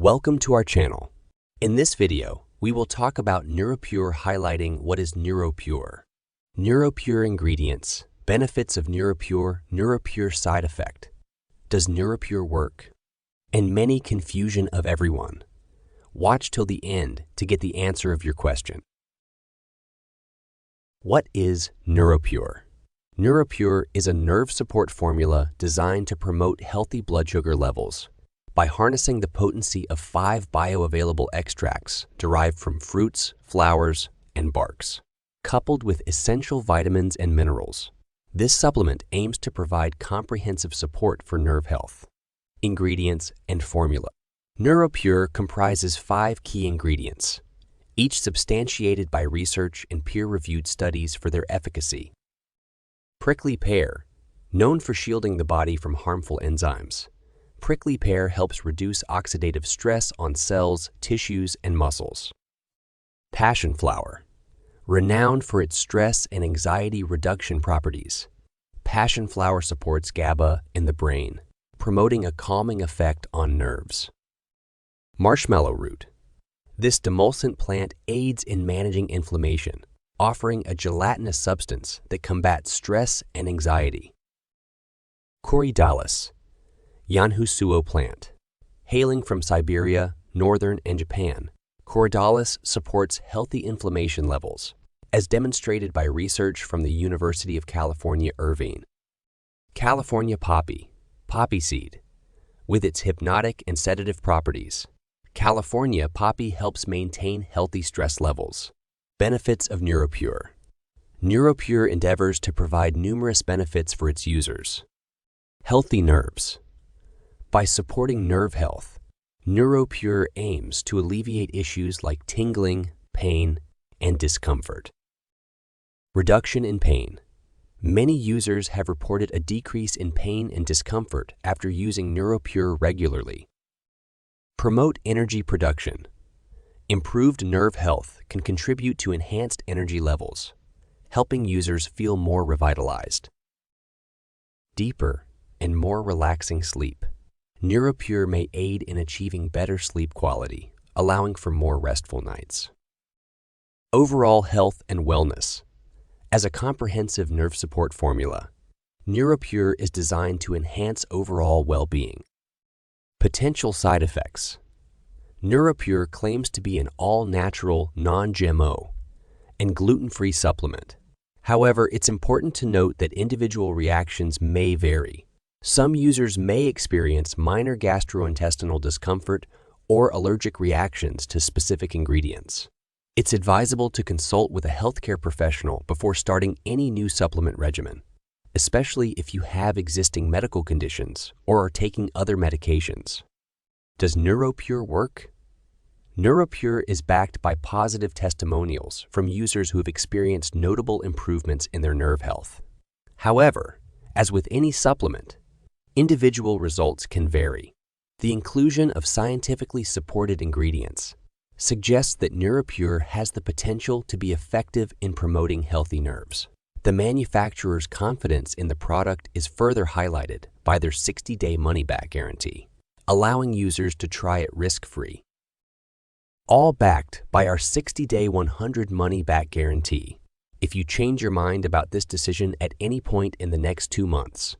Welcome to our channel. In this video, we will talk about NeuroPure, highlighting what is NeuroPure. NeuroPure Ingredients, benefits of NeuroPure, NeuroPure side effect. Does NeuroPure work? And many confusion of everyone. Watch till the end to get the answer of your question. What is NeuroPure? NeuroPure is a nerve support formula designed to promote healthy blood sugar levels by harnessing the potency of 5 bioavailable extracts derived from fruits, flowers, and barks, coupled with essential vitamins and minerals. This supplement aims to provide comprehensive support for nerve health. Ingredients and formula. NeuroPure comprises 5 key ingredients, each substantiated by research and peer-reviewed studies for their efficacy. Prickly pear, known for shielding the body from harmful enzymes. Prickly pear helps reduce oxidative stress on cells, tissues, and muscles. Passion flower, renowned for its stress and anxiety reduction properties. Passion flower supports GABA in the brain, promoting a calming effect on nerves. Marshmallow root. This demulcent plant aids in managing inflammation, offering a gelatinous substance that combats stress and anxiety. Corydalis, Yanhusuo plant. Hailing from Siberia, northern and Japan, Corydalis supports healthy inflammation levels, as demonstrated by research from the University of California, Irvine. California poppy, poppy seed. With its hypnotic and sedative properties, California poppy helps maintain healthy stress levels. Benefits of NeuroPure. NeuroPure endeavors to provide numerous benefits for its users. Healthy nerves. By supporting nerve health, NeuroPure aims to alleviate issues like tingling, pain, and discomfort. Reduction in pain. Many users have reported a decrease in pain and discomfort after using NeuroPure regularly. Promote energy production. Improved nerve health can contribute to enhanced energy levels, helping users feel more revitalized. Deeper and more relaxing sleep. NeuroPure may aid in achieving better sleep quality, allowing for more restful nights. Overall health and wellness. As a comprehensive nerve support formula, NeuroPure is designed to enhance overall well-being. Potential side effects. NeuroPure claims to be an all-natural, non-GMO, and gluten-free supplement. However, it's important to note that individual reactions may vary. Some users may experience minor gastrointestinal discomfort or allergic reactions to specific ingredients. It's advisable to consult with a healthcare professional before starting any new supplement regimen, especially if you have existing medical conditions or are taking other medications. Does NeuroPure work? NeuroPure is backed by positive testimonials from users who have experienced notable improvements in their nerve health. However, as with any supplement, individual results can vary. The inclusion of scientifically supported ingredients suggests that NeuroPure has the potential to be effective in promoting healthy nerves. The manufacturer's confidence in the product is further highlighted by their 60-day money-back guarantee, allowing users to try it risk-free. All backed by our 60-day 100 money-back guarantee. If you change your mind about this decision at any point in the next 2 months,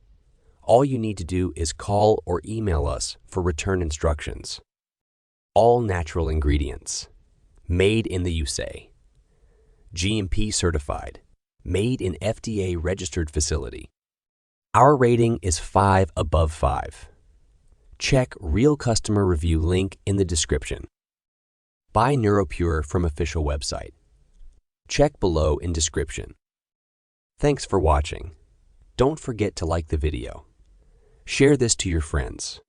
all you need to do is call or email us for return instructions. All natural ingredients. Made in the USA. GMP certified. Made in FDA registered facility. Our rating is 5 above 5. Check real customer review link in the description. Buy NeuroPure from official website. Check below in description. Thanks for watching. Don't forget to like the video. Share this to your friends.